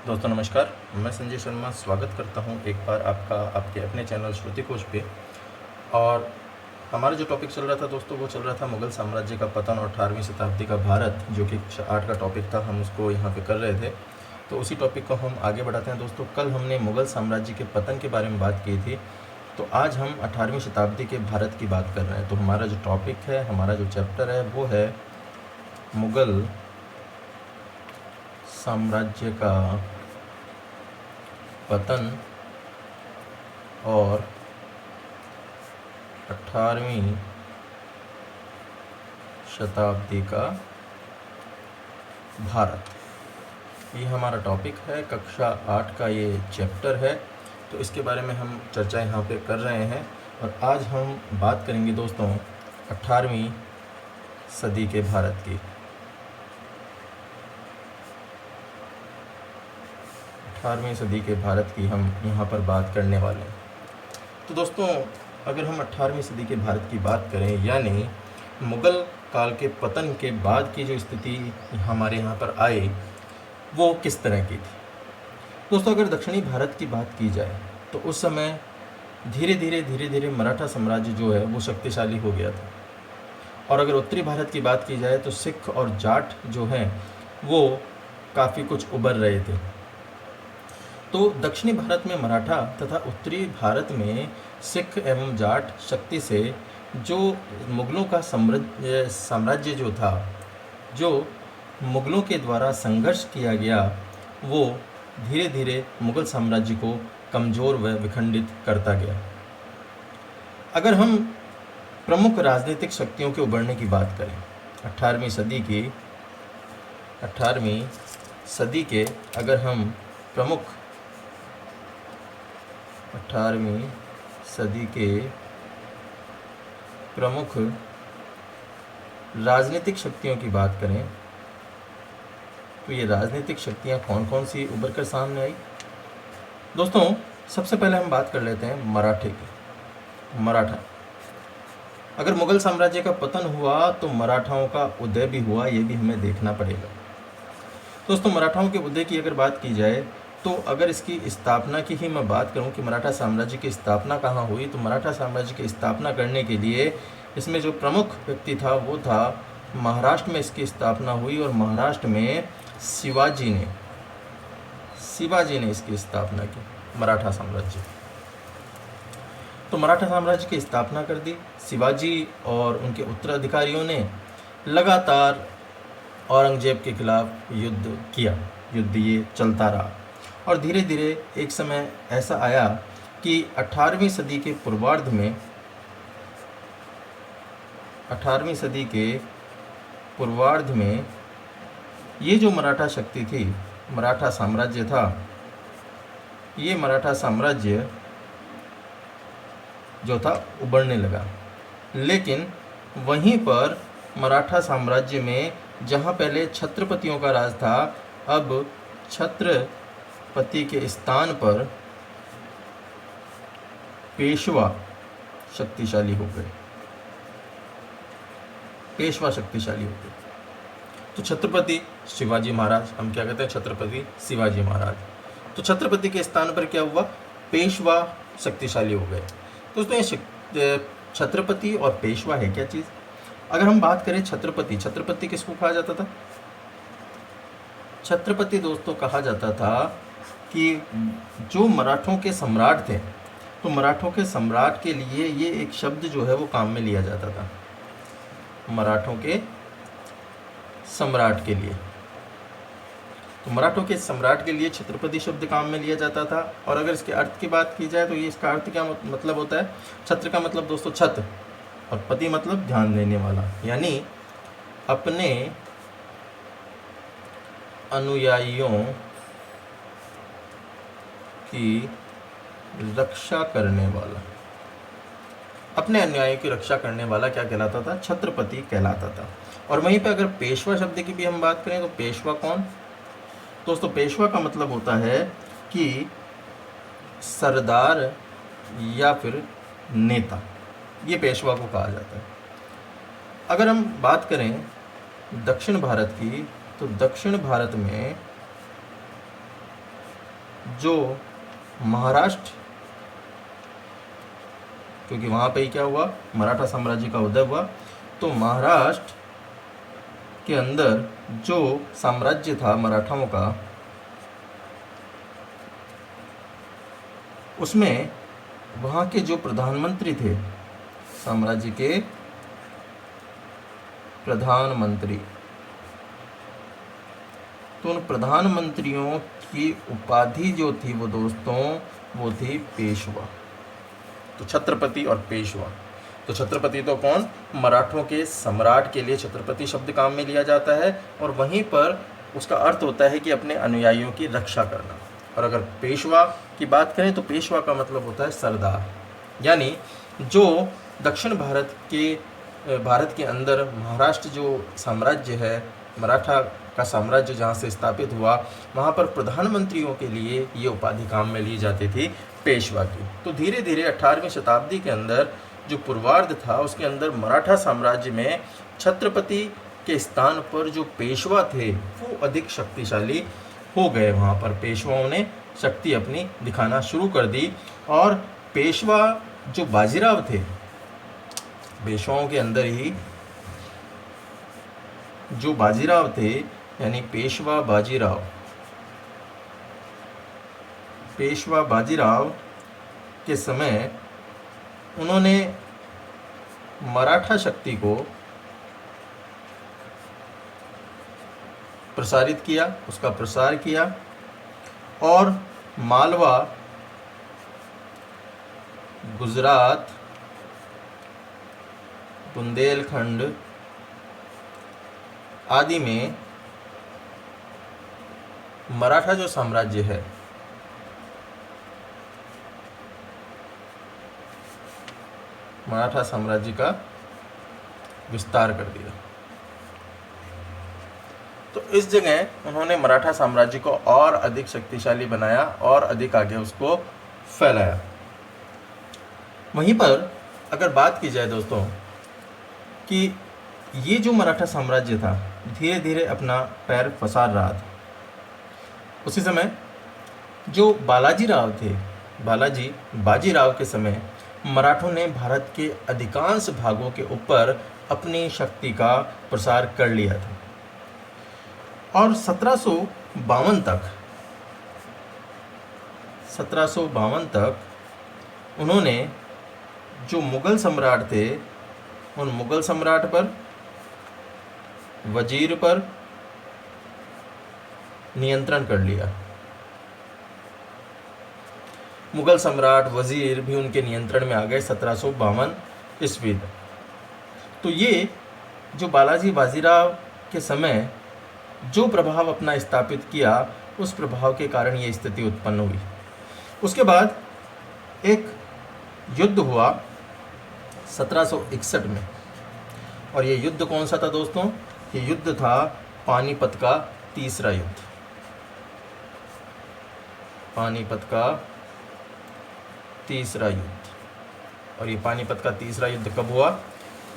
दोस्तों नमस्कार। मैं संजय शर्मा स्वागत करता हूं एक बार आपका आपके अपने चैनल श्रुतिकोश पे। और हमारा जो टॉपिक चल रहा था दोस्तों, वो चल रहा था मुग़ल साम्राज्य का पतन और 18वीं शताब्दी का भारत, जो कि 8 का टॉपिक था। हम उसको यहाँ पे कर रहे थे, तो उसी टॉपिक को हम आगे बढ़ाते हैं दोस्तों। कल हमने मुग़ल साम्राज्य के पतन के बारे में बात की थी, तो आज हम 18वीं शताब्दी के भारत की बात कर रहे हैं। तो हमारा जो टॉपिक है, हमारा जो चैप्टर है, वो है मुग़ल साम्राज्य का पतन और 18वीं शताब्दी का भारत। ये हमारा टॉपिक है, कक्षा 8 का ये चैप्टर है। तो इसके बारे में हम चर्चा यहाँ पे कर रहे हैं। और आज हम बात करेंगे दोस्तों 18वीं सदी के भारत की। 18वीं सदी के भारत की हम यहाँ पर बात करने वाले हैं। तो दोस्तों, अगर हम 18वीं सदी के भारत की बात करें, यानी मुग़ल काल के पतन के बाद की जो स्थिति हमारे यहाँ पर आई, वो किस तरह की थी दोस्तों। अगर दक्षिणी भारत की बात की जाए तो उस समय धीरे धीरे मराठा साम्राज्य जो है वो शक्तिशाली हो गया था। और अगर उत्तरी भारत की बात की जाए तो सिख और जाट जो हैं वो काफ़ी कुछ उभर रहे थे। तो दक्षिणी भारत में मराठा तथा उत्तरी भारत में सिख एवं जाट शक्ति से जो मुग़लों का साम्राज्य जो था, जो मुग़लों के द्वारा संघर्ष किया गया, वो धीरे धीरे मुग़ल साम्राज्य को कमज़ोर व विखंडित करता गया। अगर हम प्रमुख राजनीतिक शक्तियों के उभरने की बात करें 18वीं सदी के अगर हम प्रमुख 18वीं सदी के प्रमुख राजनीतिक शक्तियों की बात करें तो ये राजनीतिक शक्तियाँ कौन कौन सी उभर कर सामने आई दोस्तों। सबसे पहले हम बात कर लेते हैं मराठे की। मराठा, अगर मुग़ल साम्राज्य का पतन हुआ तो मराठाओं का उदय भी हुआ, ये भी हमें देखना पड़ेगा दोस्तों। मराठाओं के उदय की अगर बात की जाए तो अगर इसकी स्थापना की ही मैं बात करूं कि मराठा साम्राज्य की स्थापना कहाँ हुई, तो मराठा साम्राज्य की स्थापना करने के लिए इसमें जो प्रमुख व्यक्ति था वो था महाराष्ट्र में इसकी स्थापना हुई। और महाराष्ट्र में शिवाजी ने इसकी स्थापना की, मराठा साम्राज्य। तो मराठा साम्राज्य की स्थापना कर दी शिवाजी, और उनके उत्तराधिकारियों ने लगातार औरंगजेब के खिलाफ युद्ध किया। युद्ध ये चलता रहा और धीरे धीरे एक समय ऐसा आया कि 18वीं सदी के पूर्वार्ध में 18वीं सदी के पूर्वार्ध में ये जो मराठा शक्ति थी, मराठा साम्राज्य था, ये मराठा साम्राज्य जो था उभरने लगा। लेकिन वहीं पर मराठा साम्राज्य में जहाँ पहले छत्रपतियों का राज था, अब छत्रपति के स्थान पर पेशवा शक्तिशाली हो गए। तो छत्रपति शिवाजी महाराज, हम क्या कहते हैं, छत्रपति शिवाजी महाराज। तो छत्रपति के स्थान पर क्या हुआ, पेशवा शक्तिशाली हो गए दोस्तों। ये छत्रपति और पेशवा है क्या चीज़। अगर हम बात करें छत्रपति किसको कहा जाता था। छत्रपति दोस्तों कहा जाता था कि जो मराठों के सम्राट थे, तो मराठों के सम्राट के लिए ये एक शब्द जो है वो काम में लिया जाता था, मराठों के सम्राट के लिए। तो मराठों के सम्राट के लिए छत्रपति शब्द काम में लिया जाता था। और अगर इसके अर्थ की बात की जाए तो ये इसका अर्थ क्या मतलब होता है। छत्र का मतलब दोस्तों छत, और पति मतलब ध्यान देने वाला, यानी अपने अनुयायियों की रक्षा करने वाला। अपने अनुयायियों की रक्षा करने वाला क्या कहलाता था, छत्रपति कहलाता था। और वहीं पे अगर पेशवा शब्द की भी हम बात करें तो पेशवा कौन दोस्तों, पेशवा का मतलब होता है कि सरदार या फिर नेता, ये पेशवा को कहा जाता है। अगर हम बात करें दक्षिण भारत की, तो दक्षिण भारत में जो महाराष्ट्र, क्योंकि वहाँ पे ही क्या हुआ, मराठा साम्राज्य का उदय हुआ, तो महाराष्ट्र के अंदर जो साम्राज्य था मराठाओं का, उसमें वहाँ के जो प्रधानमंत्री थे, साम्राज्य के प्रधानमंत्री, तो उन प्रधानमंत्रियों की उपाधि जो थी वो दोस्तों, वो थी पेशवा। तो छत्रपति और पेशवा, तो छत्रपति तो कौन, मराठों के सम्राट के लिए छत्रपति शब्द काम में लिया जाता है, और वहीं पर उसका अर्थ होता है कि अपने अनुयायियों की रक्षा करना। और अगर पेशवा की बात करें तो पेशवा का मतलब होता है सरदार, यानी जो दक्षिण भारत के अंदर महाराष्ट्र जो साम्राज्य है, मराठा का साम्राज्य जहाँ से स्थापित हुआ, वहाँ पर प्रधानमंत्रियों के लिए ये उपाधि काम में ली जाती थी पेशवा की। तो धीरे धीरे 18वीं शताब्दी के अंदर जो पूर्वार्ध था उसके अंदर मराठा साम्राज्य में छत्रपति के स्थान पर जो पेशवा थे वो अधिक शक्तिशाली हो गए। वहाँ पर पेशवाओं ने शक्ति अपनी दिखाना शुरू कर दी, और पेशवा जो बाजीराव थे, पेशवाओं के अंदर ही जो बाजीराव थे, यानी पेशवा बाजीराव के समय उन्होंने मराठा शक्ति को प्रसारित किया, उसका प्रसार किया, और मालवा, गुजरात, बुंदेलखंड आदि में मराठा जो साम्राज्य है, मराठा साम्राज्य का विस्तार कर दिया। तो इस जगह उन्होंने मराठा साम्राज्य को और अधिक शक्तिशाली बनाया और अधिक आगे उसको फैलाया। वहीं पर अगर बात की जाए दोस्तों कि ये जो मराठा साम्राज्य था धीरे धीरे अपना पैर पसार रहा था, उसी समय जो बाजीराव के समय मराठों ने भारत के अधिकांश भागों के ऊपर अपनी शक्ति का प्रसार कर लिया था, और 1752 तक उन्होंने जो मुगल सम्राट थे उन मुगल सम्राट पर, वजीर पर नियंत्रण कर लिया। मुगल सम्राट, वजीर भी उनके नियंत्रण में आ गए 1752 ईस्वी तक। तो ये जो बाजीराव के समय जो प्रभाव अपना स्थापित किया, उस प्रभाव के कारण ये स्थिति उत्पन्न हुई। उसके बाद एक युद्ध हुआ 1761 में, और ये युद्ध कौन सा था दोस्तों? ये युद्ध था पानीपत का तीसरा युद्ध। पानीपत का तीसरा युद्ध। और ये पानीपत का तीसरा युद्ध कब हुआ?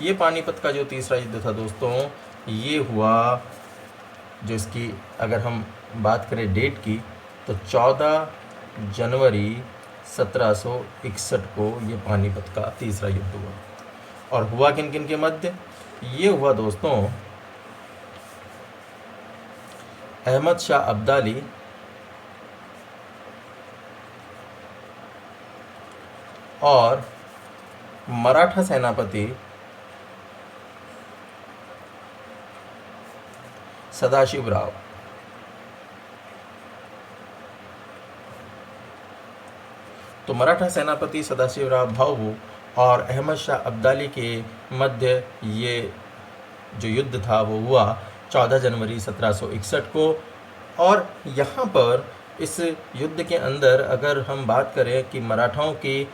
ये पानीपत का जो तीसरा युद्ध था दोस्तों, ये हुआ, जो इसकी अगर हम बात करें डेट की, तो 14 जनवरी 1761 को ये पानीपत का तीसरा युद्ध हुआ। और हुआ किन किन के मध्य? ये हुआ दोस्तों अहमद शाह अब्दाली और मराठा सेनापति सदाशिवराव। तो मराठा सेनापति सदाशिवराव भाऊ और अहमद शाह अब्दाली के मध्य ये जो युद्ध था वो हुआ 14 जनवरी 1761 को। और यहाँ पर इस युद्ध के अंदर अगर हम बात करें कि मराठाओं की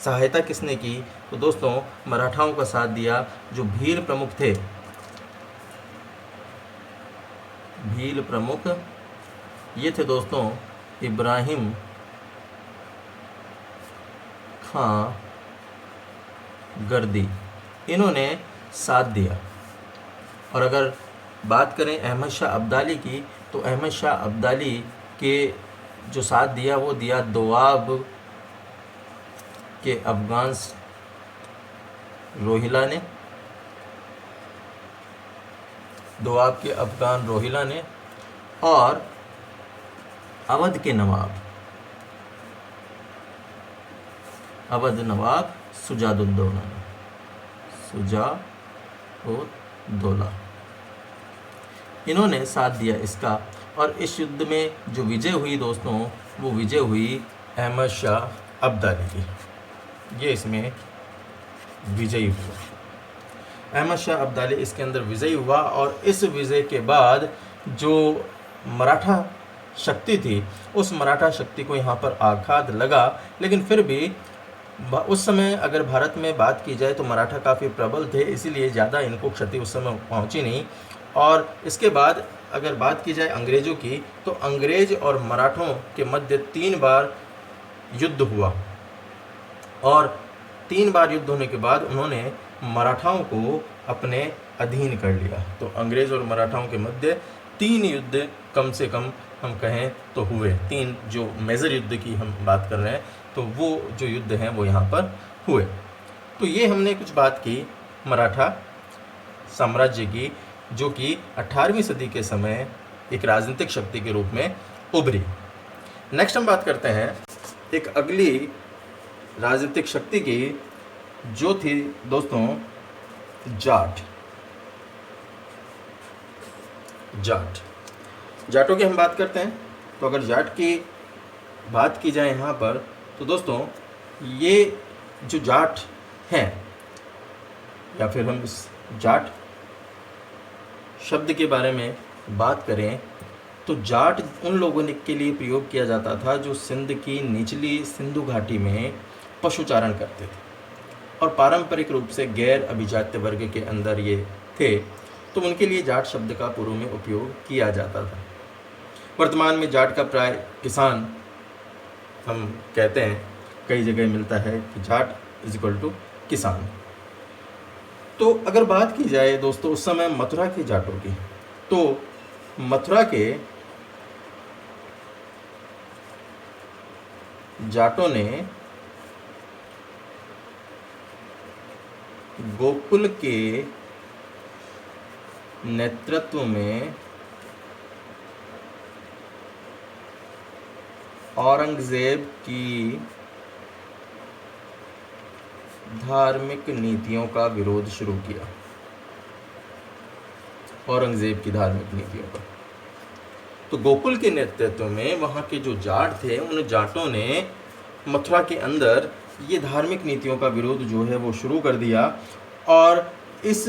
सहायता किसने की, तो दोस्तों मराठाओं का साथ दिया जो भील प्रमुख थे। भील प्रमुख ये थे दोस्तों इब्राहिम खां गर्दी, इन्होंने साथ दिया। और अगर बात करें अहमद शाह अब्दाली की, तो अहमद शाह अब्दाली के जो साथ दिया वो दिया दोआब के अफगान रोहिला ने, दोआब के अफगान रोहिला ने, और अवध के नवाब, अवध नवाब सुजाउद्दौला ने, सुजाउद्दौला, इन्होंने साथ दिया इसका। और इस युद्ध में जो विजय हुई दोस्तों, वो विजय हुई अहमद शाह अब्दाली की। ये इसमें विजयी हुआ, अहमद शाह अब्दाली इसके अंदर विजयी हुआ। और इस विजय के बाद जो मराठा शक्ति थी, उस मराठा शक्ति को यहाँ पर आघात लगा, लेकिन फिर भी उस समय अगर भारत में बात की जाए तो मराठा काफ़ी प्रबल थे, इसीलिए ज़्यादा इनको क्षति उस समय पहुँची नहीं। और इसके बाद अगर बात की जाए अंग्रेज़ों की, तो अंग्रेज और मराठों के मध्य 3 बार युद्ध हुआ, और 3 बार युद्ध होने के बाद उन्होंने मराठाओं को अपने अधीन कर लिया। तो अंग्रेज और मराठाओं के मध्य 3 युद्ध कम से कम हम कहें तो हुए। 3 जो मेजर युद्ध की हम बात कर रहे हैं, तो वो जो युद्ध हैं वो यहाँ पर हुए। तो ये हमने कुछ बात की मराठा साम्राज्य की, जो कि 18वीं सदी के समय एक राजनीतिक शक्ति के रूप में उभरी। नेक्स्ट हम बात करते हैं एक अगली राजनीतिक शक्ति की, जो थी दोस्तों जाट। जाटों की हम बात करते हैं। तो अगर जाट की बात की जाए यहाँ पर, तो दोस्तों ये जो जाट हैं, या फिर हम इस जाट शब्द के बारे में बात करें, तो जाट उन लोगों के लिए प्रयोग किया जाता था जो सिंध की निचली सिंधु घाटी में पशुचारण करते थे, और पारंपरिक रूप से गैर अभिजात्य वर्ग के अंदर ये थे। तो उनके लिए जाट शब्द का पूर्व में उपयोग किया जाता था। वर्तमान में जाट का प्राय किसान हम कहते हैं, कई जगह मिलता है कि जाट इज इक्वल टू किसान। तो अगर बात की जाए दोस्तों उस समय मथुरा के जाटों की, तो मथुरा के जाटों ने गोकुल के नेतृत्व में औरंगजेब की धार्मिक नीतियों का विरोध शुरू किया। औरंगजेब की धार्मिक नीतियों का। तो गोकुल के नेतृत्व में वहाँ के जो जाट थे, उन जाटों ने मथुरा के अंदर ये धार्मिक नीतियों का विरोध जो है वो शुरू कर दिया। और इस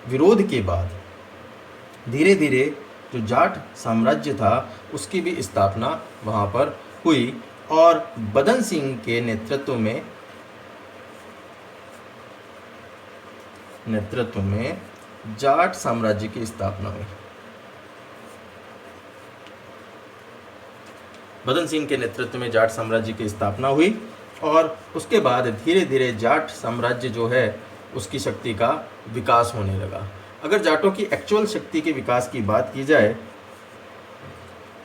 विरोध के बाद धीरे धीरे जो जाट साम्राज्य था उसकी भी स्थापना वहाँ पर हुई, और बदन सिंह के नेतृत्व में जाट साम्राज्य की स्थापना हुई। बदन सिंह के नेतृत्व में जाट साम्राज्य की स्थापना हुई, और उसके बाद धीरे धीरे जाट साम्राज्य जो है उसकी शक्ति का विकास होने लगा। अगर जाटों की एक्चुअल शक्ति के विकास की बात की जाए,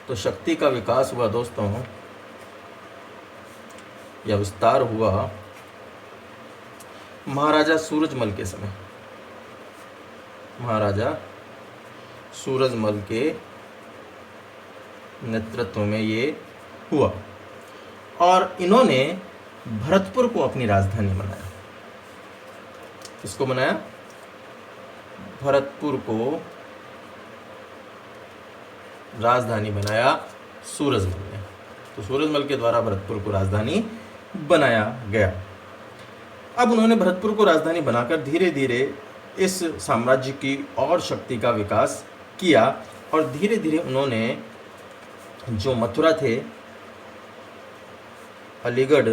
तो शक्ति का विकास हुआ दोस्तों, या विस्तार हुआ महाराजा सूरजमल के समय। महाराजा सूरजमल के नेतृत्व में ये हुआ, और इन्होंने भरतपुर को अपनी राजधानी बनाया। किसको बनाया? भरतपुर को राजधानी बनाया सूरजमल ने। तो सूरजमल के द्वारा भरतपुर को राजधानी बनाया गया। अब उन्होंने भरतपुर को राजधानी बनाकर धीरे धीरे इस साम्राज्य की और शक्ति का विकास किया, और धीरे धीरे उन्होंने जो मथुरा थे, अलीगढ़,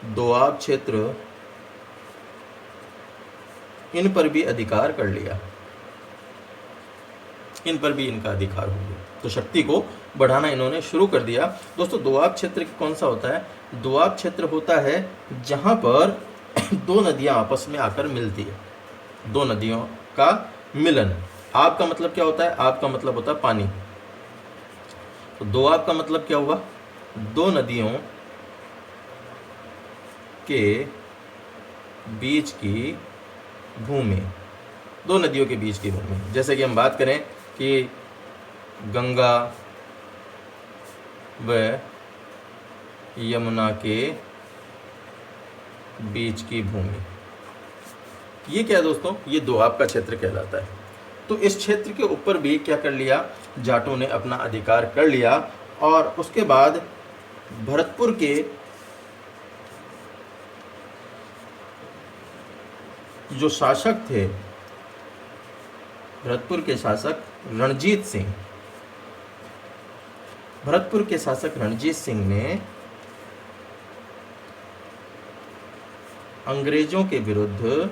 दोआब क्षेत्र, इन पर भी अधिकार कर लिया। इन पर भी इनका अधिकार हो गया। तो शक्ति को बढ़ाना इन्होंने शुरू कर दिया। दोस्तों दोआब क्षेत्र कौन सा होता है? दोआब क्षेत्र होता है जहां पर दो नदियां आपस में आकर मिलती है। दो नदियों का मिलन। आब का मतलब क्या होता है? आब का मतलब होता है पानी। तो दोआब का मतलब क्या हुआ? दो नदियों के बीच की भूमि, दो नदियों के बीच की भूमि। जैसे कि हम बात करें कि गंगा व यमुना के बीच की भूमि, ये क्या है दोस्तों? ये दोआब का क्षेत्र कहलाता है। तो इस क्षेत्र के ऊपर भी क्या कर लिया? जाटों ने अपना अधिकार कर लिया। और उसके बाद भरतपुर के जो शासक थे, भरतपुर के शासक रणजीत सिंह, भरतपुर के शासक रणजीत सिंह ने अंग्रेजों के विरुद्ध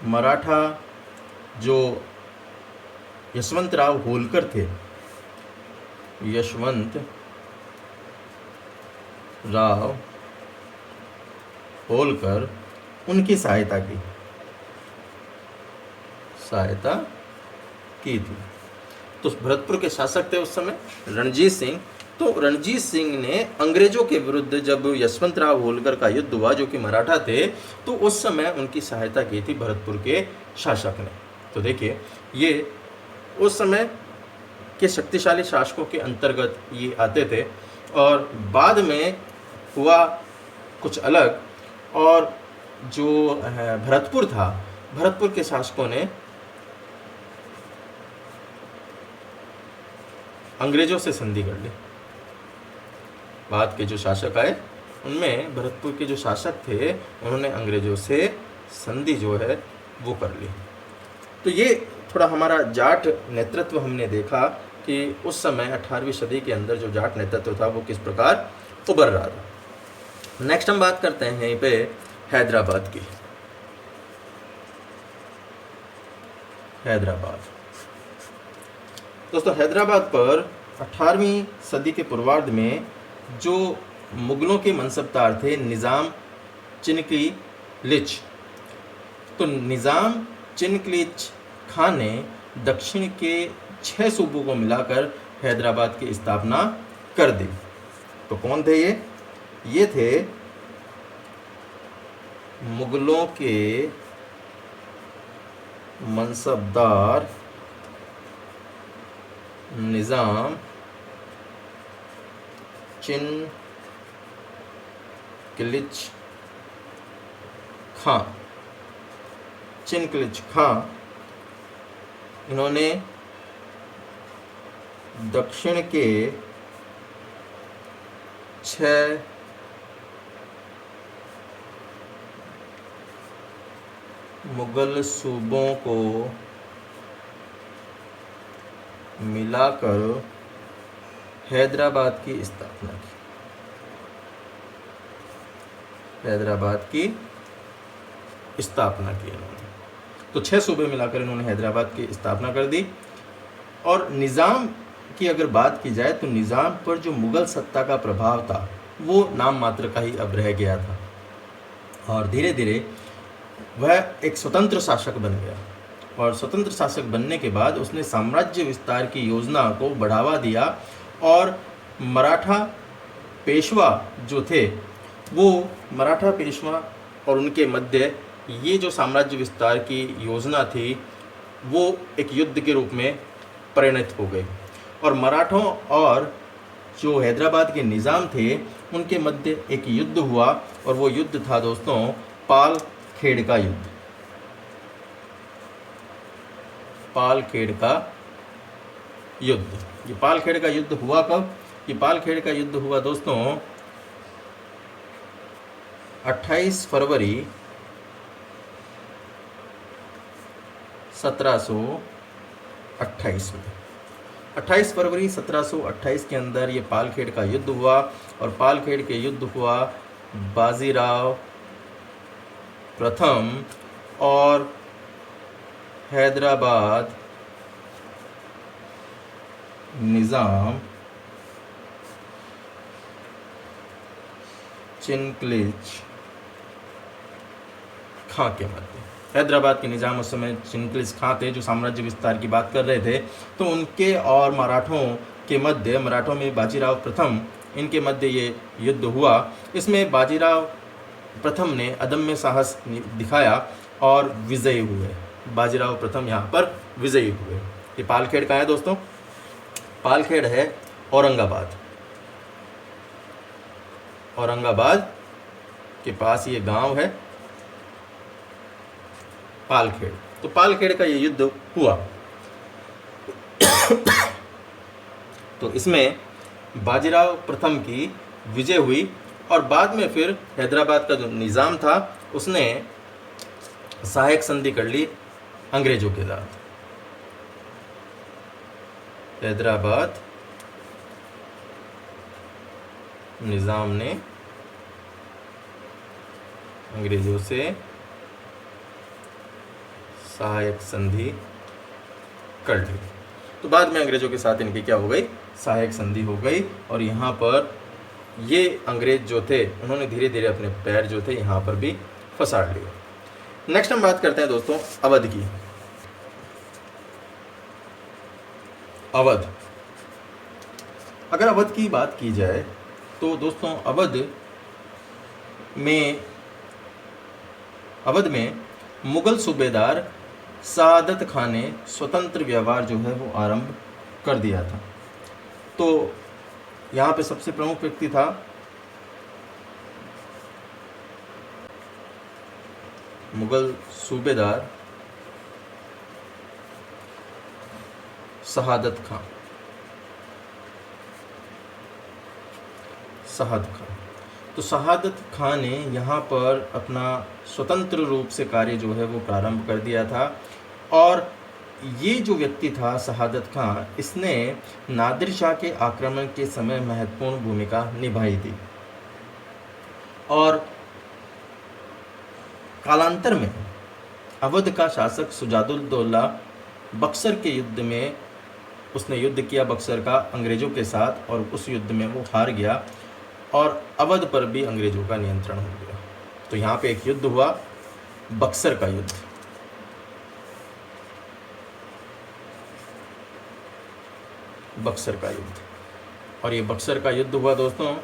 मराठा जो यशवंतराव होलकर थे, यशवंत राव होलकर, उनकी सहायता की थी। तो भरतपुर के शासक थे उस समय रणजीत सिंह। तो रणजीत सिंह ने अंग्रेजों के विरुद्ध जब यशवंतराव होलकर का युद्ध हुआ, जो कि मराठा थे, तो उस समय उनकी सहायता की थी भरतपुर के शासक ने। तो देखिए, ये उस समय के शक्तिशाली शासकों के अंतर्गत ये आते थे। और बाद में हुआ कुछ अलग, और जो भरतपुर था, भरतपुर के शासकों ने अंग्रेजों से संधि कर ली। बाद के जो शासक आए, उनमें भरतपुर के जो शासक थे, उन्होंने अंग्रेजों से संधि जो है वो कर ली। तो ये थोड़ा हमारा जाट नेतृत्व हमने देखा कि उस समय 18वीं सदी के अंदर जो जाट नेतृत्व था वो किस प्रकार उभर रहा था। नेक्स्ट हम बात करते हैं यहीं पे हैदराबाद की। हैदराबाद दोस्तों, हैदराबाद पर 18वीं सदी के पूर्वार्ध में जो मुगलों के मनसबदार थे निज़ाम चिनक्लीलिच, तो निज़ाम चिनक्लीलिच खान ने दक्षिण के 6 सूबों को मिलाकर हैदराबाद की स्थापना कर दी। तो कौन थे ये? ये थे मुगलों के मनसबदार निज़ाम चिनक्लीलिच खां। इन्होंने दक्षिण के 6 मुगल सूबों को मिलाकर हैदराबाद की स्थापना की। हैदराबाद की स्थापना की इन्होंने। तो 6 सूबे मिलाकर इन्होंने हैदराबाद की स्थापना कर दी। और निज़ाम की अगर बात की जाए तो निज़ाम पर जो मुगल सत्ता का प्रभाव था वो नाम मात्र का ही अब रह गया था, और धीरे धीरे वह एक स्वतंत्र शासक बन गया। और स्वतंत्र शासक बनने के बाद उसने साम्राज्य विस्तार की योजना को बढ़ावा दिया, और मराठा पेशवा जो थे, वो मराठा पेशवा और उनके मध्य ये जो साम्राज्य विस्तार की योजना थी वो एक युद्ध के रूप में परिणत हो गई। और मराठों और जो हैदराबाद के निज़ाम थे उनके मध्य एक युद्ध हुआ, और वो युद्ध था दोस्तों पालखेड़ का युद्ध। पालखेड़ का युद्ध। ये पालखेड़ का युद्ध हुआ कब? ये पालखेड़ का युद्ध हुआ दोस्तों 28 फरवरी 1728 में। 28 फरवरी 1728 के अंदर ये पालखेड़ का युद्ध हुआ, और पालखेड़ के युद्ध हुआ बाजीराव प्रथम और हैदराबाद निज़ाम चिनक्लीलिच खां के मध्य। हैदराबाद के निज़ाम उस समय चिंगलिस खां थे, जो साम्राज्य विस्तार की बात कर रहे थे। तो उनके और मराठों के मध्य, मराठों में बाजीराव प्रथम, इनके मध्य ये युद्ध हुआ। इसमें बाजीराव प्रथम ने अदम्य साहस दिखाया और विजयी हुए। बाजीराव प्रथम यहाँ पर विजयी हुए। ये पालखेड़ कहाँ है दोस्तों? पालखेड़ है औरंगाबाद। औरंगाबाद के पास ये गांव है पालखेड़। तो पालखेड़ का ये युद्ध हुआ। तो इसमें बाजीराव प्रथम की विजय हुई और बाद में फिर हैदराबाद का जो निज़ाम था उसने सहायक संधि कर ली अंग्रेजों के साथ। हैदराबाद निज़ाम ने अंग्रेजों से सहायक संधि कर ली। तो बाद में अंग्रेजों के साथ इनकी क्या हो गई? सहायक संधि हो गई। और यहाँ पर ये अंग्रेज जो थे उन्होंने धीरे धीरे अपने पैर जो थे यहाँ पर भी फंसा लिए। नेक्स्ट हम बात करते हैं दोस्तों अवध की। अवध, अगर अवध की बात की जाए तो दोस्तों अवध में मुगल सूबेदार सआदत खान ने स्वतंत्र व्यवहार जो है वो आरंभ कर दिया था। तो यहाँ पे सबसे प्रमुख व्यक्ति था मुगल सूबेदार सआदत खान। तो सआदत खान ने यहाँ पर अपना स्वतंत्र रूप से कार्य जो है वो प्रारंभ कर दिया था। और ये जो व्यक्ति था सआदत खान, इसने नादिर शाह के आक्रमण के समय महत्वपूर्ण भूमिका निभाई थी। और कालांतर में अवध का शासक शुजाउद्दौला बक्सर के युद्ध में उसने युद्ध किया बक्सर का अंग्रेज़ों के साथ, और उस युद्ध में वो हार गया और अवध पर भी अंग्रेज़ों का नियंत्रण हो गया। तो यहाँ पे एक युद्ध हुआ, बक्सर का युद्ध। बक्सर का युद्ध, और ये बक्सर का युद्ध हुआ दोस्तों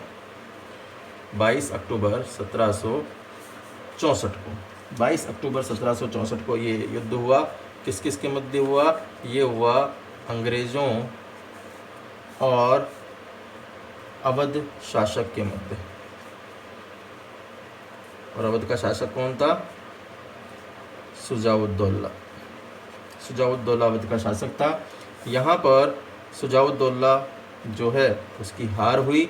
22 अक्टूबर 1764 को। 22 अक्टूबर 1764 को ये युद्ध हुआ। किस किस के मध्य हुआ? ये हुआ अंग्रेज़ों और अवध शासक के मध्य। और अवध का शासक कौन था? शुजाउद्दौला। शुजाउद्दौला अवध का शासक था। यहाँ पर शुजाउद्दौला जो है उसकी हार हुई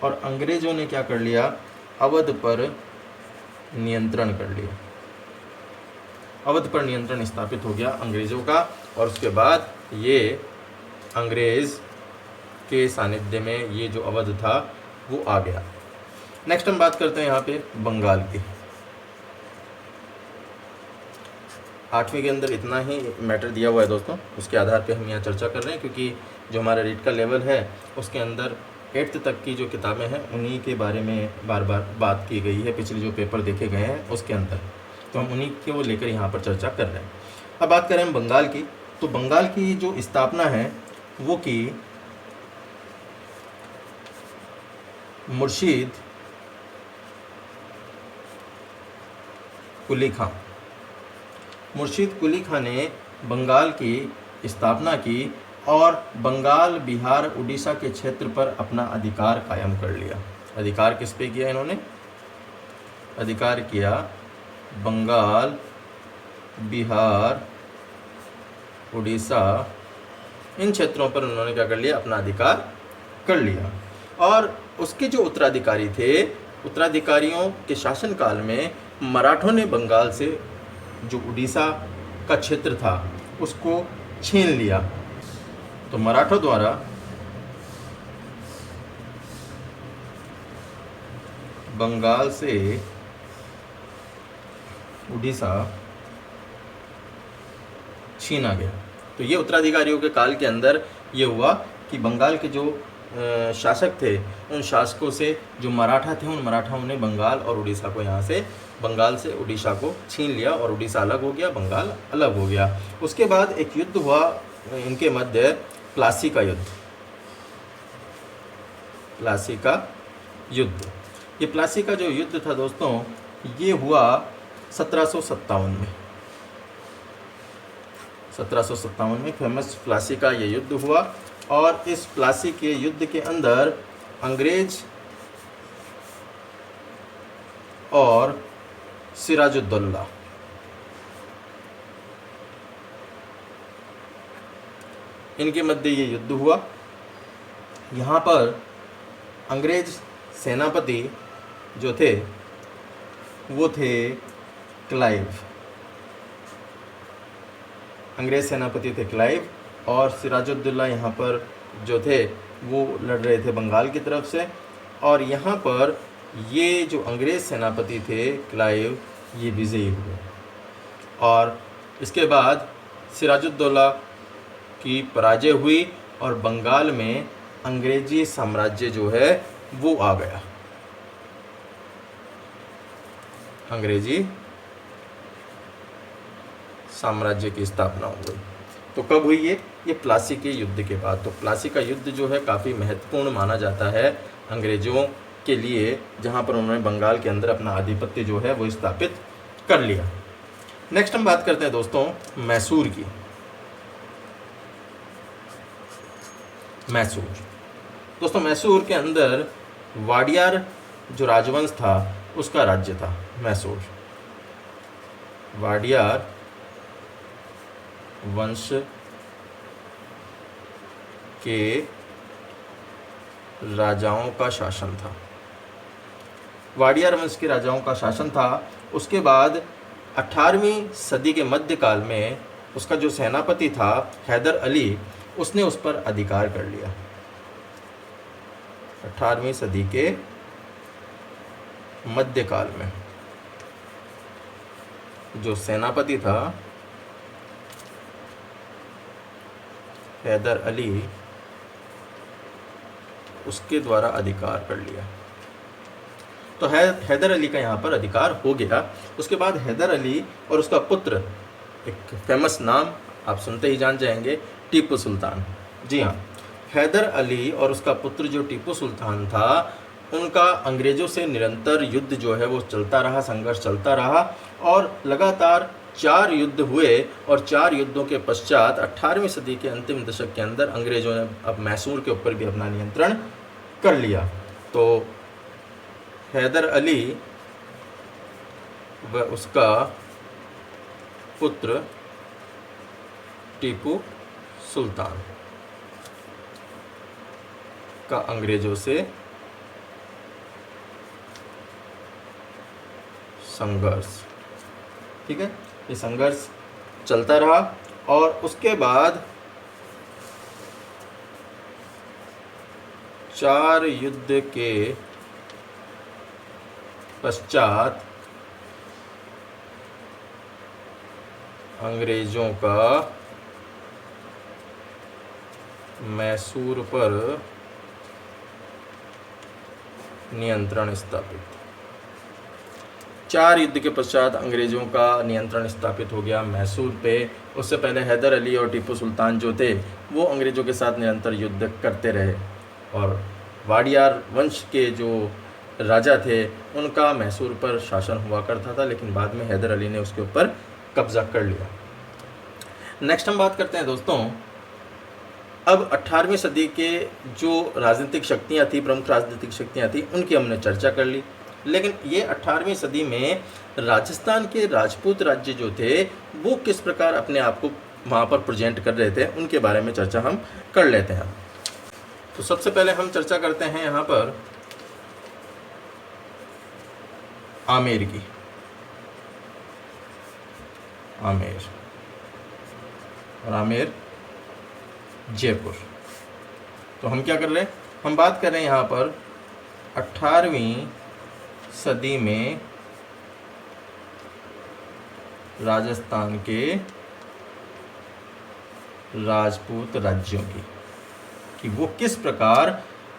और अंग्रेज़ों ने क्या कर लिया? अवध पर नियंत्रण कर लिया। अवध पर नियंत्रण स्थापित हो गया अंग्रेज़ों का, और उसके बाद ये अंग्रेज़ के सानिध्य में ये जो अवध था वो आ गया। नेक्स्ट हम बात करते हैं यहाँ पे बंगाल की। 8वीं के अंदर इतना ही मैटर दिया हुआ है दोस्तों, उसके आधार पे हम यहाँ चर्चा कर रहे हैं, क्योंकि जो हमारा रीड का लेवल है उसके अंदर 8th तक की जो किताबें हैं उन्हीं के बारे में बार बार बात की गई है। पिछले जो पेपर देखे गए हैं उसके अंदर, तो हम उन्हीं के वो लेकर यहाँ पर चर्चा कर रहे हैं। अब बात करें हम बंगाल की, तो बंगाल की जो स्थापना है वो की मुर्शीद कुली खां। मुर्शीद कुली खां ने बंगाल की स्थापना की और बंगाल, बिहार, उड़ीसा के क्षेत्र पर अपना अधिकार कायम कर लिया। अधिकार किस पे किया इन्होंने? अधिकार किया बंगाल, बिहार, उड़ीसा, इन क्षेत्रों पर उन्होंने क्या कर लिया? अपना अधिकार कर लिया। और उसके जो उत्तराधिकारी थे, उत्तराधिकारियों के शासनकाल में मराठों ने बंगाल से जो उड़ीसा का क्षेत्र था उसको छीन लिया। तो मराठों द्वारा बंगाल से उड़ीसा छीना गया। तो ये उत्तराधिकारियों के काल के अंदर ये हुआ कि बंगाल के जो शासक थे, उन शासकों से जो मराठा थे, उन मराठाओं ने बंगाल और उड़ीसा को यहाँ से, बंगाल से उड़ीसा को छीन लिया और उड़ीसा अलग हो गया, बंगाल अलग हो गया। उसके बाद एक युद्ध हुआ इनके मध्य, प्लासी का युद्ध। प्लासी का युद्ध, ये प्लासी का जो युद्ध था दोस्तों, ये हुआ 1757 में। 1757 में फेमस प्लासी का ये युद्ध हुआ। और इस प्लासी के युद्ध के अंदर अंग्रेज और सिराजुद्दौला, इनके मध्य ये युद्ध हुआ। यहाँ पर अंग्रेज सेनापति जो थे वो थे क्लाइव। अंग्रेज सेनापति थे क्लाइव, और सिराजुद्दौला यहाँ पर जो थे वो लड़ रहे थे बंगाल की तरफ से। और यहाँ पर ये जो अंग्रेज सेनापति थे क्लाइव, ये विजयी हुए। और इसके बाद सिराजुद्दौला की पराजय हुई और बंगाल में अंग्रेजी साम्राज्य जो है वो आ गया। अंग्रेजी साम्राज्य की स्थापना हो गई। तो कब हुई ये प्लासी के युद्ध के बाद। तो प्लासी का युद्ध जो है काफ़ी महत्वपूर्ण माना जाता है अंग्रेज़ों के लिए, जहाँ पर उन्होंने बंगाल के अंदर अपना आधिपत्य जो है वो स्थापित कर लिया। नेक्स्ट हम बात करते हैं दोस्तों मैसूर की। मैसूर दोस्तों, मैसूर के अंदर वाडियार जो राजवंश था उसका राज्य था मैसूर। वाडियार वंश के राजाओं का शासन था। वाडियार वंश के राजाओं का शासन था। उसके बाद 18वीं सदी के मध्यकाल में उसका जो सेनापति था हैदर अली, उसने उस पर अधिकार कर लिया। 18वीं सदी के मध्यकाल में जो सेनापति था हैदर अली, उसके द्वारा अधिकार कर लिया। तो हैदर अली का यहाँ पर अधिकार हो गया। उसके बाद हैदर अली और उसका पुत्र, एक फेमस नाम आप सुनते ही जान जाएंगे, टीपू सुल्तान। जी हाँ, हैदर अली और उसका पुत्र जो टीपू सुल्तान था, उनका अंग्रेज़ों से निरंतर युद्ध जो है वो चलता रहा, संघर्ष चलता रहा। और लगातार 4 युद्ध हुए और 4 युद्धों के पश्चात 18वीं सदी के अंतिम दशक के अंदर अंग्रेज़ों ने अब मैसूर के ऊपर भी अपना नियंत्रण कर लिया। तो हैदर अली व उसका पुत्र टीपू सुल्तान का अंग्रेज़ों से संघर्ष, ठीक है, ये संघर्ष चलता रहा। और उसके बाद 4 युद्ध के पश्चात अंग्रेजों का मैसूर पर नियंत्रण स्थापित। 4 युद्ध के पश्चात अंग्रेज़ों का नियंत्रण स्थापित हो गया मैसूर पे। उससे पहले हैदर अली और टीपू सुल्तान जो थे वो अंग्रेज़ों के साथ निरंतर युद्ध करते रहे। और वाडियार वंश के जो राजा थे उनका मैसूर पर शासन हुआ करता था, लेकिन बाद में हैदर अली ने उसके ऊपर कब्जा कर लिया। नेक्स्ट हम बात करते हैं दोस्तों, अब 18वीं सदी के जो राजनीतिक शक्तियाँ थी, प्रमुख राजनीतिक शक्तियाँ थी, उनकी हमने चर्चा कर ली। लेकिन ये 18वीं सदी में राजस्थान के राजपूत राज्य जो थे वो किस प्रकार अपने आप को वहाँ पर प्रेजेंट कर रहे थे, उनके बारे में चर्चा हम कर लेते हैं। तो सबसे पहले हम चर्चा करते हैं यहाँ पर आमेर की। आमेर और आमेर जयपुर। तो हम क्या कर रहे हैं, हम बात कर रहे हैं यहाँ पर 18वीं सदी में राजस्थान के राजपूत राज्यों की, कि वो किस प्रकार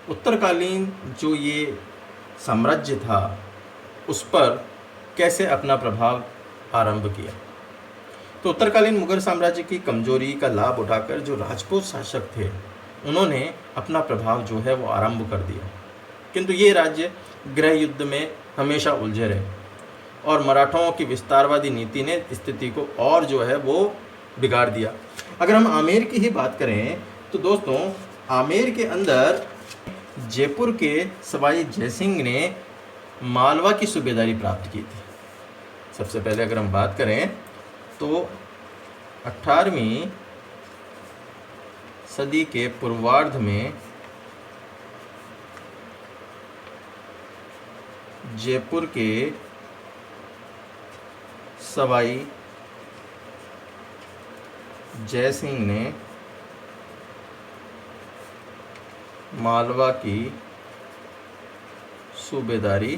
उत्तरकालीन जो ये साम्राज्य था उस पर कैसे अपना प्रभाव आरंभ किया। तो उत्तरकालीन मुगल साम्राज्य की कमजोरी का लाभ उठाकर जो राजपूत शासक थे उन्होंने अपना प्रभाव जो है वो आरंभ कर दिया, किंतु ये राज्य गृह युद्ध में हमेशा उलझे रहे और मराठाओं की विस्तारवादी नीति ने स्थिति को और जो है वो बिगाड़ दिया। अगर हम आमेर की ही बात करें तो दोस्तों, आमेर के अंदर जयपुर के सवाई जयसिंह ने मालवा की सूबेदारी प्राप्त की थी। सबसे पहले अगर हम बात करें तो 18वीं सदी के पूर्वार्ध में जयपुर के सवाई जयसिंह ने मालवा की सूबेदारी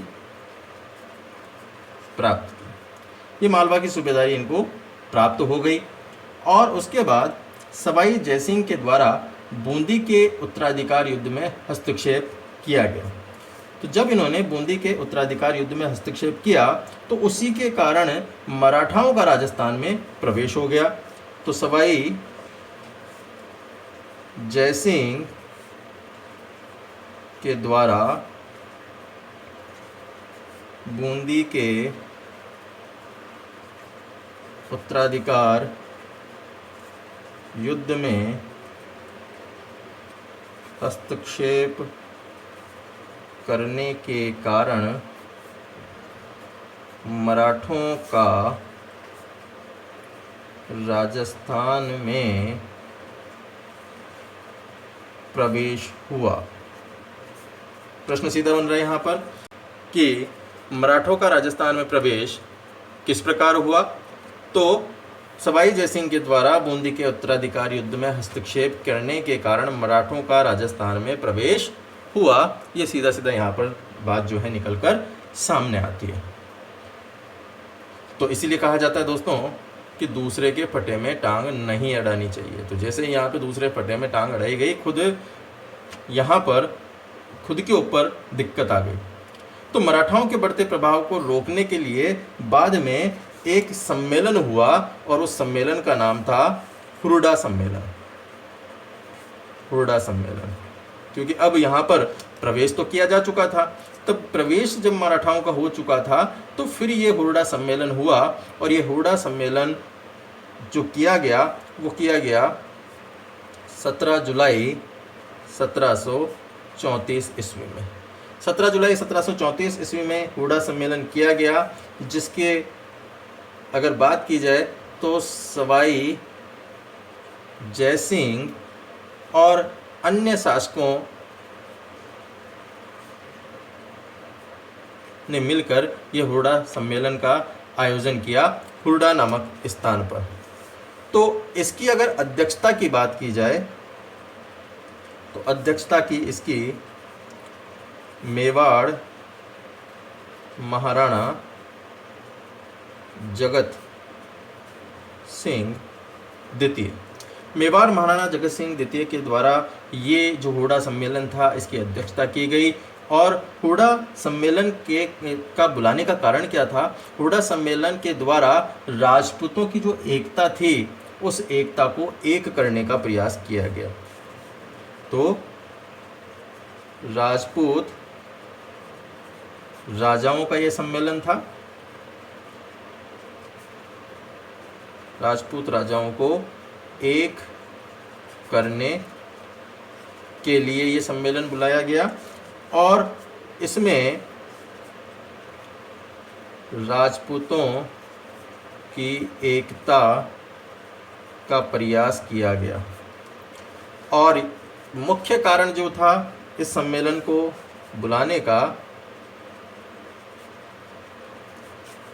प्राप्त की। ये मालवा की सूबेदारी इनको प्राप्त हो गई और उसके बाद सवाई जयसिंह के द्वारा बूंदी के उत्तराधिकार युद्ध में हस्तक्षेप किया गया। तो जब इन्होंने बूंदी के उत्तराधिकार युद्ध में हस्तक्षेप किया तो उसी के कारण मराठाओं का राजस्थान में प्रवेश हो गया। तो सवाई जयसिंह के द्वारा बूंदी के उत्तराधिकार युद्ध में हस्तक्षेप करने के कारण मराठों का राजस्थान में प्रवेश हुआ। प्रश्न सीधा बन रहा है यहाँ पर कि मराठों का राजस्थान में प्रवेश किस प्रकार हुआ। तो सवाई जयसिंह के द्वारा बूंदी के उत्तराधिकार युद्ध में हस्तक्षेप करने के कारण मराठों का राजस्थान में प्रवेश हुआ। ये सीधा सीधा यहाँ पर बात जो है निकल कर सामने आती है। तो इसीलिए कहा जाता है दोस्तों कि दूसरे के फटे में टांग नहीं अड़ानी चाहिए। तो जैसे यहाँ पे दूसरे फटे में टांग अड़ाई गई, यहाँ पर खुद के ऊपर दिक्कत आ गई। तो मराठाओं के बढ़ते प्रभाव को रोकने के लिए बाद में एक सम्मेलन हुआ और उस सम्मेलन का नाम था हुरडा सम्मेलन। हुरडा सम्मेलन, क्योंकि अब यहाँ पर प्रवेश तो किया जा चुका था, तब प्रवेश जब मराठाओं का हो चुका था तो फिर ये हुरडा सम्मेलन हुआ। और ये हुरडा सम्मेलन जो किया गया वो किया गया 17 जुलाई 1734 ईस्वी में। 17 जुलाई 1734 ईस्वी में हुरडा सम्मेलन किया गया, जिसके अगर बात की जाए तो सवाई जयसिंह और अन्य शासकों ने मिलकर यह हुरडा सम्मेलन का आयोजन किया हुरडा नामक स्थान पर। तो इसकी अगर अध्यक्षता की बात की जाए तो अध्यक्षता की इसकी मेवाड़ महाराणा जगत सिंह द्वितीय, मेवाड़ महाराणा जगत सिंह द्वितीय के द्वारा ये जो हुरडा सम्मेलन था इसकी अध्यक्षता की गई। और हुरडा सम्मेलन का बुलाने का कारण क्या था? हुरडा सम्मेलन के द्वारा राजपूतों की जो एकता थी उस एकता को एक करने का प्रयास किया गया। तो राजपूत राजाओं का यह सम्मेलन था। राजपूत राजाओं को एक करने के लिए ये सम्मेलन बुलाया गया और इसमें राजपूतों की एकता का प्रयास किया गया। और मुख्य कारण जो था इस सम्मेलन को बुलाने का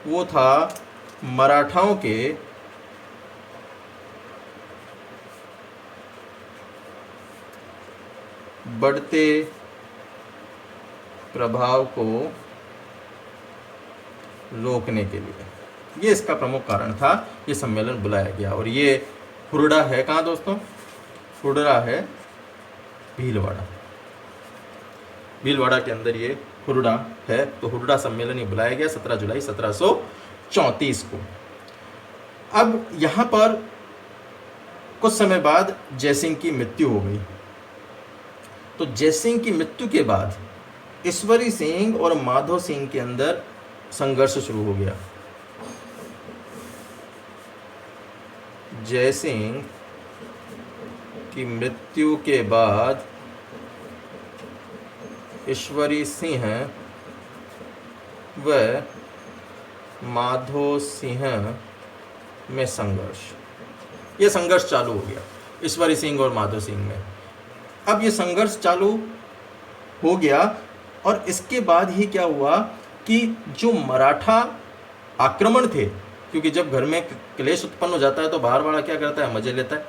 वो था मराठाओं के बढ़ते प्रभाव को रोकने के लिए। ये इसका प्रमुख कारण था, ये सम्मेलन बुलाया गया। और ये हुरडा है कहाँ दोस्तों? हुरडा है भीलवाड़ा। भीलवाड़ा के अंदर ये हुरडा है। तो हुरडा सम्मेलन ये बुलाया गया 17 जुलाई 1734 को। अब यहाँ पर कुछ समय बाद जयसिंह की मृत्यु हो गई। तो जयसिंह की मृत्यु के बाद ईश्वरी सिंह और माधो सिंह के अंदर संघर्ष शुरू हो गया। जयसिंह की मृत्यु के बाद ईश्वरी सिंह व माधो सिंह में संघर्ष, ये संघर्ष चालू हो गया ईश्वरी सिंह और माधो सिंह में। अब ये संघर्ष चालू हो गया और इसके बाद ही क्या हुआ कि जो मराठा आक्रमण थे, क्योंकि जब घर में क्लेश उत्पन्न हो जाता है तो बाहर वाला क्या करता है, मजे लेता है।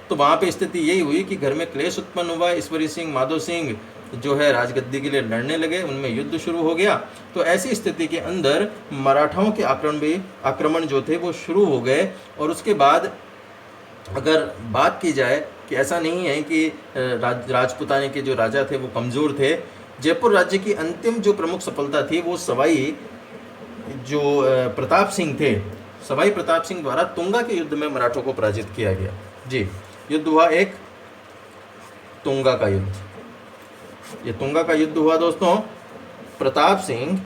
तो वहाँ पे स्थिति यही हुई कि घर में क्लेश उत्पन्न हुआ, ईश्वरी सिंह माधो सिंह जो है राजगद्दी के लिए लड़ने लगे, उनमें युद्ध शुरू हो गया। तो ऐसी स्थिति के अंदर मराठाओं के आक्रमण जो थे वो शुरू हो गए। और उसके बाद अगर बात की जाए कि ऐसा नहीं है कि राजपुताने के जो राजा थे वो कमज़ोर थे। जयपुर राज्य की अंतिम जो प्रमुख सफलता थी वो सवाई जो प्रताप सिंह थे, सवाई प्रताप सिंह द्वारा तुंगा के युद्ध में मराठों को पराजित किया गया। जी, युद्ध हुआ एक तुंगा का युद्ध। ये तुंगा का युद्ध हुआ दोस्तों प्रताप सिंह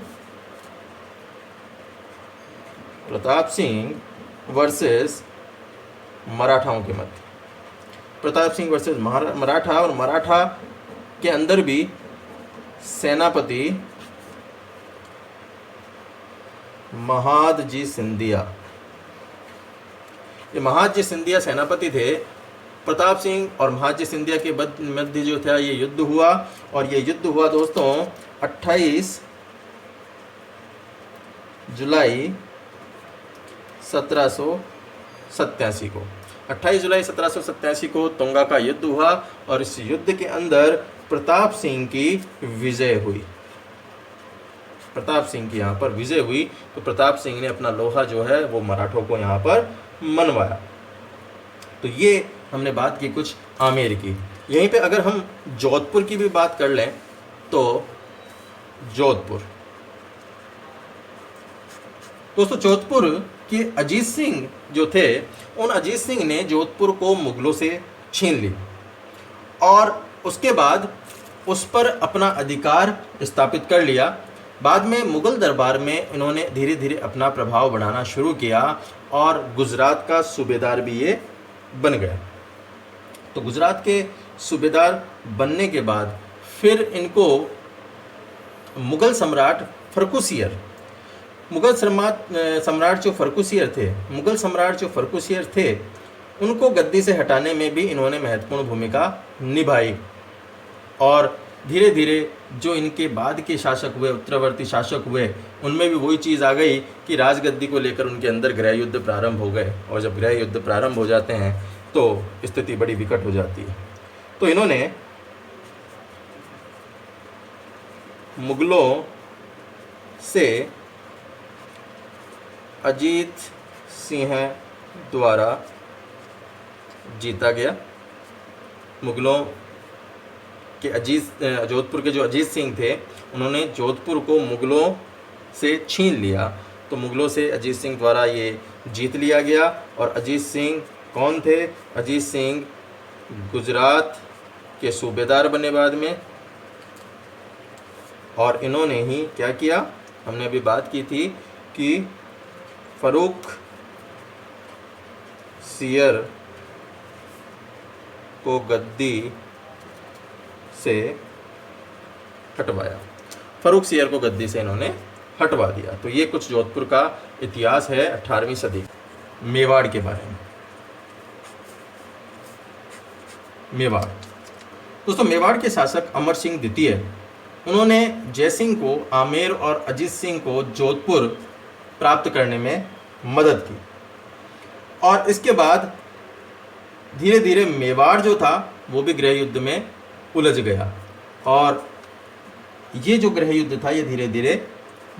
वर्सेस मराठाओं के मध्य। प्रताप सिंह वर्सेस मराठा, और मराठा के अंदर भी सेनापति महादजी सिंधिया, ये महादजी सिंधिया सेनापति थे। प्रताप सिंह और महादजी सिंधिया के मध्य जो था ये युद्ध हुआ। और ये युद्ध हुआ दोस्तों 28 जुलाई 1787 को। 28 जुलाई 1787 को तुंगा का युद्ध हुआ और इस युद्ध के अंदर प्रताप सिंह की विजय हुई। प्रताप सिंह की यहाँ पर विजय हुई। तो प्रताप सिंह ने अपना लोहा जो है वो मराठों को यहाँ पर मनवाया। तो ये हमने बात की कुछ आमेर की। यहीं पे अगर हम जोधपुर की भी बात कर लें तो जोधपुर, दोस्तों जोधपुर के अजीत सिंह जो थे, उन अजीत सिंह ने जोधपुर को मुगलों से छीन ली और उसके बाद उस पर अपना अधिकार स्थापित कर लिया। बाद में मुगल दरबार में इन्होंने धीरे धीरे अपना प्रभाव बढ़ाना शुरू किया और गुजरात का सूबेदार भी ये बन गए। तो गुजरात के सूबेदार बनने के बाद फिर इनको मुगल सम्राट फर्रुखसियर, मुगल सम्राट जो फर्रुखसियर थे, उनको गद्दी से हटाने में भी इन्होंने महत्वपूर्ण भूमिका निभाई। और धीरे धीरे जो इनके बाद के शासक हुए, उत्तरवर्ती शासक हुए, उनमें भी वही चीज़ आ गई कि राजगद्दी को लेकर उनके अंदर गृह युद्ध प्रारंभ हो गए। और जब गृह युद्ध प्रारंभ हो जाते हैं तो स्थिति बड़ी विकट हो जाती है। तो इन्होंने मुगलों से अजीत सिंह द्वारा जीता गया। मुगलों के जोधपुर के जो अजीत सिंह थे, उन्होंने जोधपुर को मुगलों से छीन लिया। तो मुगलों से अजीत सिंह द्वारा ये जीत लिया गया। और अजीत सिंह कौन थे? अजीत सिंह गुजरात के सूबेदार बने बाद में। और इन्होंने ही क्या किया, हमने अभी बात की थी कि फर्रुखसियर को गद्दी से हटवाया। फर्रुखसियर को गद्दी से इन्होंने हटवा दिया। तो ये कुछ जोधपुर का इतिहास है 18वीं सदी। मेवाड़ के बारे में, मेवाड़ दोस्तों, मेवाड़ के शासक अमर सिंह द्वितीय, उन्होंने जयसिंह को आमेर और अजीत सिंह को जोधपुर प्राप्त करने में मदद की। और इसके बाद धीरे धीरे मेवाड़ जो था वो भी गृह युद्ध में उलझ गया। और ये जो गृह युद्ध था ये धीरे धीरे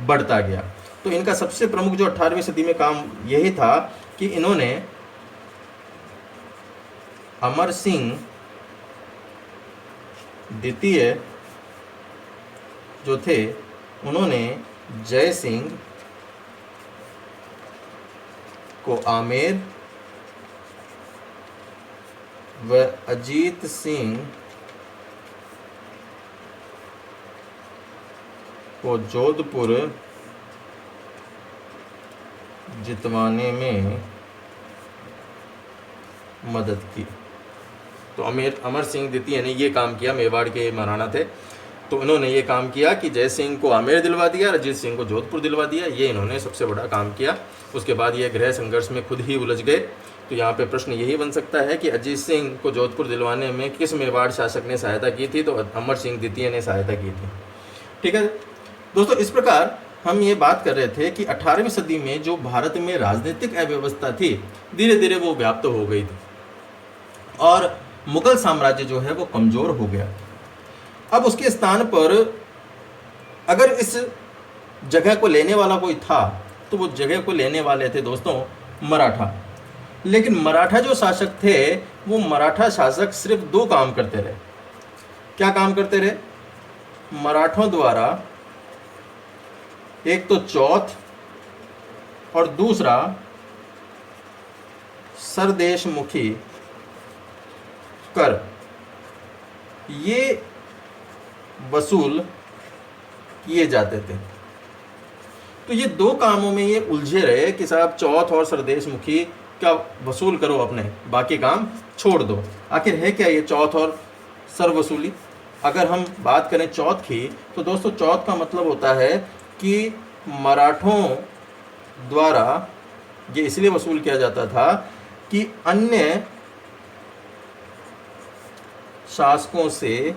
बढ़ता गया। तो इनका सबसे प्रमुख जो 18वीं सदी में काम यही था कि इन्होंने अमर सिंह द्वितीय जो थे उन्होंने जय सिंह को आमेर व अजीत सिंह को जोधपुर जितवाने में मदद की। तो अमर सिंह द्वितीय ने ये काम किया, मेवाड़ के महाराणा थे, तो उन्होंने ये काम किया कि जय सिंह को आमेर दिलवा दिया और अजीत सिंह को जोधपुर दिलवा दिया। ये इन्होंने सबसे बड़ा काम किया। उसके बाद ये गृह संघर्ष में खुद ही उलझ गए। तो यहाँ पे प्रश्न यही बन सकता है कि अजीत सिंह को जोधपुर दिलवाने में किस मेवाड़ शासक ने सहायता की थी? तो अमर सिंह द्वितीय ने सहायता की थी। ठीक है दोस्तों, इस प्रकार हम ये बात कर रहे थे कि 18वीं सदी में जो भारत में राजनीतिक अव्यवस्था थी, धीरे धीरे वो व्याप्त हो गई थी और मुगल साम्राज्य जो है वो कमज़ोर हो गया। अब उसके स्थान पर अगर इस जगह को लेने वाला कोई था तो वो जगह को लेने वाले थे दोस्तों मराठा। लेकिन मराठा जो शासक थे वो मराठा शासक सिर्फ दो काम करते रहे। क्या काम करते रहे? मराठों द्वारा एक तो चौथ और दूसरा सरदेशमुखी कर, ये वसूल किए जाते थे। तो ये दो कामों में ये उलझे रहे कि साहब चौथ और सरदेशमुखी का वसूल करो, अपने बाकी काम छोड़ दो। आखिर है क्या ये चौथ और सर वसूली? अगर हम बात करें चौथ की, तो दोस्तों चौथ का मतलब होता है कि मराठों द्वारा ये इसलिए वसूल किया जाता था कि अन्य शासकों से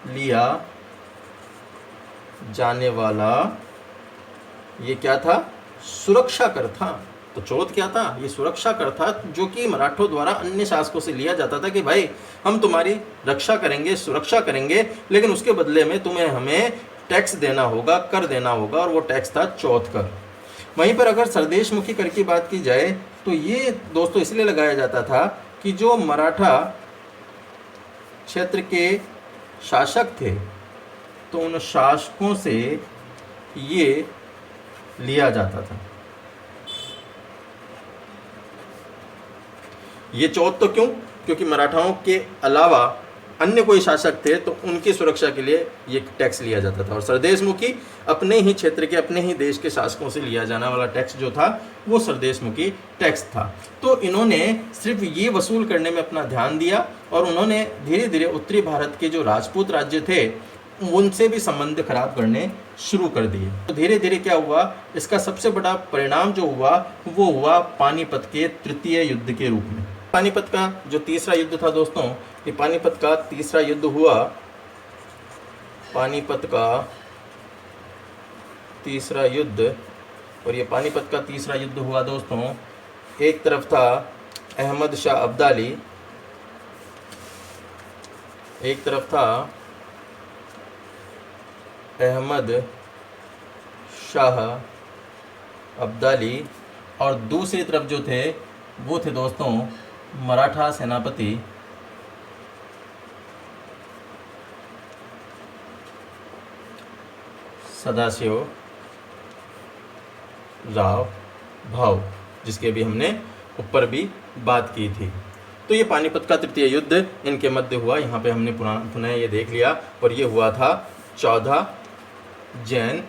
लिया जाने वाला ये क्या था? सुरक्षा कर था। तो चौथ क्या था? ये सुरक्षा कर था, जो कि मराठों द्वारा अन्य शासकों से लिया जाता था कि भाई हम तुम्हारी रक्षा करेंगे, सुरक्षा करेंगे, लेकिन उसके बदले में तुम्हें हमें टैक्स देना होगा, कर देना होगा, और वो टैक्स था चौथ कर। वहीं पर अगर सरदेशमुखी कर की बात की जाए तो ये दोस्तों इसलिए लगाया जाता था कि जो मराठा क्षेत्र के शासक थे तो उन शासकों से ये लिया जाता था। ये चौथ तो क्यों? क्योंकि मराठाओं के अलावा अन्य कोई शासक थे तो उनकी सुरक्षा के लिए ये टैक्स लिया जाता था। और सरदेशमुखी अपने ही क्षेत्र के, अपने ही देश के शासकों से लिया जाने वाला टैक्स जो था वो सरदेशमुखी टैक्स था। तो इन्होंने सिर्फ ये वसूल करने में अपना ध्यान दिया और उन्होंने धीरे धीरे उत्तरी भारत के जो राजपूत राज्य थे उनसे भी संबंध खराब करने शुरू कर दिए। तो धीरे धीरे क्या हुआ, इसका सबसे बड़ा परिणाम जो हुआ वो हुआ पानीपत के तृतीय युद्ध के रूप में। पानीपत का जो तीसरा युद्ध था दोस्तों, ये पानीपत का तीसरा युद्ध हुआ। पानीपत का तीसरा युद्ध, और ये पानीपत का तीसरा युद्ध हुआ दोस्तों, एक तरफ था अहमद शाह अब्दाली, एक तरफ था अहमद शाह अब्दाली, और दूसरी तरफ जो थे वो थे दोस्तों मराठा सेनापति सदाशिव राव भाऊ, जिसके भी हमने ऊपर भी बात की थी। तो ये पानीपत का तृतीय युद्ध इनके मध्य हुआ। यहाँ पे हमने पुनः ये देख लिया, और ये हुआ था 14 जैन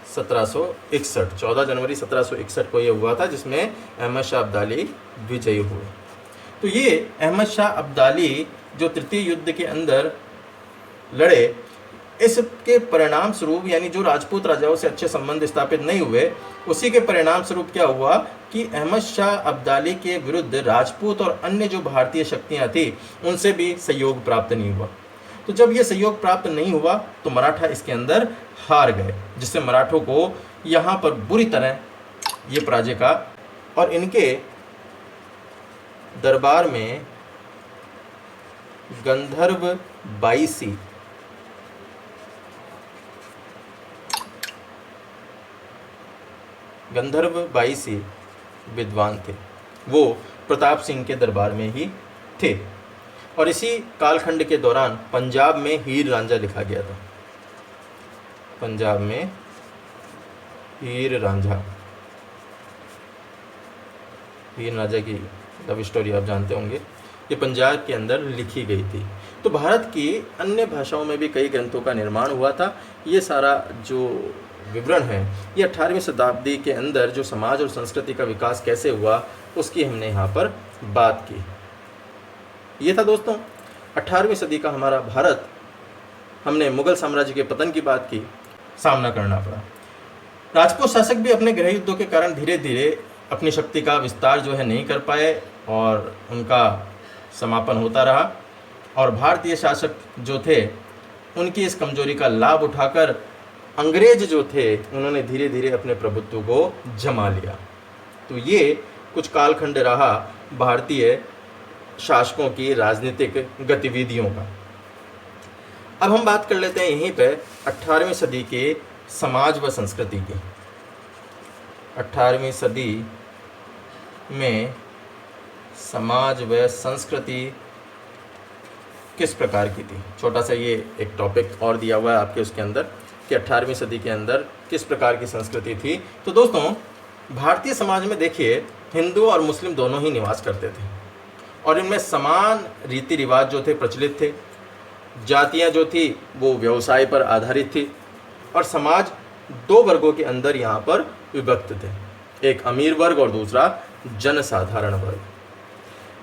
1761, 14 जनवरी 1761 को ये हुआ था, जिसमें अहमद शाह अब्दाली विजयी हुए। तो ये अहमद शाह अब्दाली जो तृतीय युद्ध के अंदर लड़े, इसके परिणाम स्वरूप, यानी जो राजपूत राजाओं से अच्छे संबंध स्थापित नहीं हुए, उसी के परिणाम स्वरूप क्या हुआ कि अहमद शाह अब्दाली के विरुद्ध राजपूत और अन्य जो भारतीय शक्तियां थी उनसे भी सहयोग प्राप्त नहीं हुआ। तो जब ये सहयोग प्राप्त नहीं हुआ तो मराठा इसके अंदर हार गए, जिससे मराठों को यहाँ पर बुरी तरह ये पराजय का, और इनके दरबार में गंधर्व बाईसी विद्वान थे, वो प्रताप सिंह के दरबार में ही थे। और इसी कालखंड के दौरान पंजाब में हीर रांझा लिखा गया था। पंजाब में हीर रांझा की लव स्टोरी आप जानते होंगे, ये पंजाब के अंदर लिखी गई थी। तो भारत की अन्य भाषाओं में भी कई ग्रंथों का निर्माण हुआ था। ये सारा जो विवरण है ये 18वीं शताब्दी के अंदर जो समाज और संस्कृति का विकास कैसे हुआ उसकी हमने यहाँ पर बात की। ये था दोस्तों 18वीं सदी का हमारा भारत। हमने मुगल साम्राज्य के पतन की बात की, सामना करना पड़ा। राजपूत शासक भी अपने गृह युद्धों के कारण धीरे धीरे अपनी शक्ति का विस्तार जो है नहीं कर पाए और उनका समापन होता रहा, और भारतीय शासक जो थे उनकी इस कमजोरी का लाभ उठाकर अंग्रेज जो थे उन्होंने धीरे धीरे अपने प्रभुत्व को जमा लिया। तो ये कुछ कालखंड रहा भारतीय शासकों की राजनीतिक गतिविधियों का। अब हम बात कर लेते हैं यहीं पे 18वीं सदी के समाज व संस्कृति की। 18वीं सदी में समाज व संस्कृति किस प्रकार की थी। छोटा सा ये एक टॉपिक और दिया हुआ है आपके उसके अंदर कि 18वीं सदी के अंदर किस प्रकार की संस्कृति थी। तो दोस्तों भारतीय समाज में देखिए हिंदू और मुस्लिम दोनों ही निवास करते थे और इनमें समान रीति रिवाज जो थे प्रचलित थे। जातियाँ जो थी वो व्यवसाय पर आधारित थी और समाज दो वर्गों के अंदर यहाँ पर विभक्त थे, एक अमीर वर्ग और दूसरा जनसाधारण वर्ग।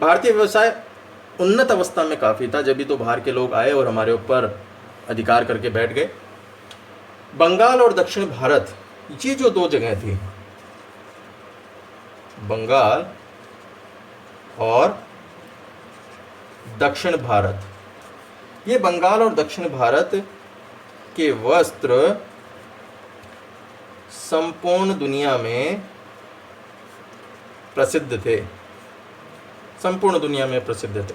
भारतीय व्यवसाय उन्नत अवस्था में काफ़ी था, जब भी तो बाहर के लोग आए और हमारे ऊपर अधिकार करके बैठ गए। बंगाल और दक्षिण भारत ये जो दो जगह थी, बंगाल और दक्षिण भारत, ये बंगाल और दक्षिण भारत के वस्त्र संपूर्ण दुनिया में प्रसिद्ध थे, संपूर्ण दुनिया में प्रसिद्ध थे।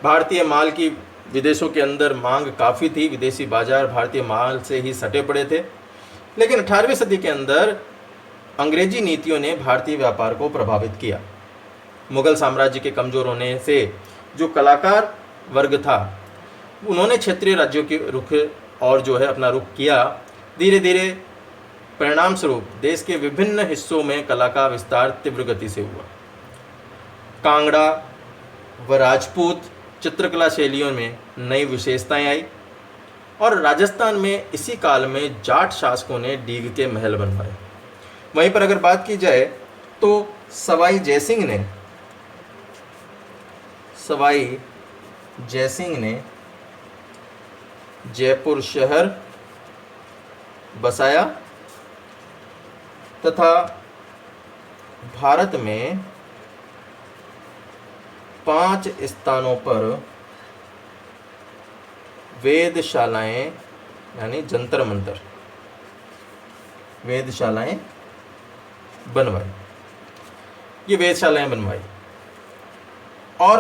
भारतीय माल की विदेशों के अंदर मांग काफ़ी थी, विदेशी बाजार भारतीय माल से ही सटे पड़े थे। लेकिन 18वीं सदी के अंदर अंग्रेजी नीतियों ने भारतीय व्यापार को प्रभावित किया। मुगल साम्राज्य के कमज़ोर होने से जो कलाकार वर्ग था उन्होंने क्षेत्रीय राज्यों के रुख और जो है अपना रुख किया। धीरे धीरे परिणाम स्वरूप देश के विभिन्न हिस्सों में कला का विस्तार तीव्र गति से हुआ। कांगड़ा व राजपूत चित्रकला शैलियों में नई विशेषताएं आई और राजस्थान में इसी काल में जाट शासकों ने डीग के महल बनवाए। वहीं पर अगर बात की जाए तो सवाई जयसिंह ने जयपुर शहर बसाया तथा भारत में 5 स्थानों पर वेधशालाएं यानी जंतर मंतर वेधशालाएं बनवाई। ये वेधशालाएं बनवाई और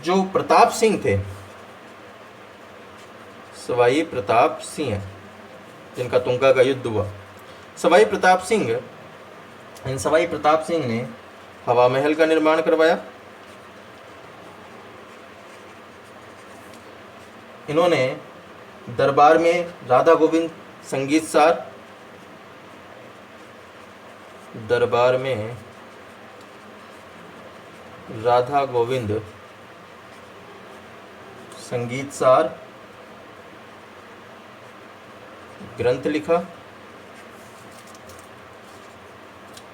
जो प्रताप सिंह थे, सवाई प्रताप सिंह जिनका तुंगा का युद्ध हुआ, सवाई प्रताप सिंह ने हवा महल का निर्माण करवाया। इन्होंने दरबार में राधा गोविंद संगीतसार ग्रंथ लिखा।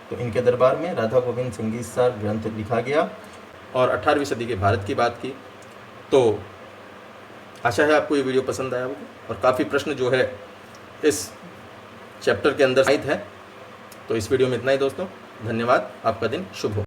तो इनके दरबार में राधा गोविंद संगीतसार ग्रंथ लिखा गया और 18वीं सदी के भारत की बात की। तो आशा है आपको ये वीडियो पसंद आया होगा और काफ़ी प्रश्न जो है इस चैप्टर के अंदर सहित है। तो इस वीडियो में इतना ही दोस्तों, धन्यवाद। आपका दिन शुभ हो।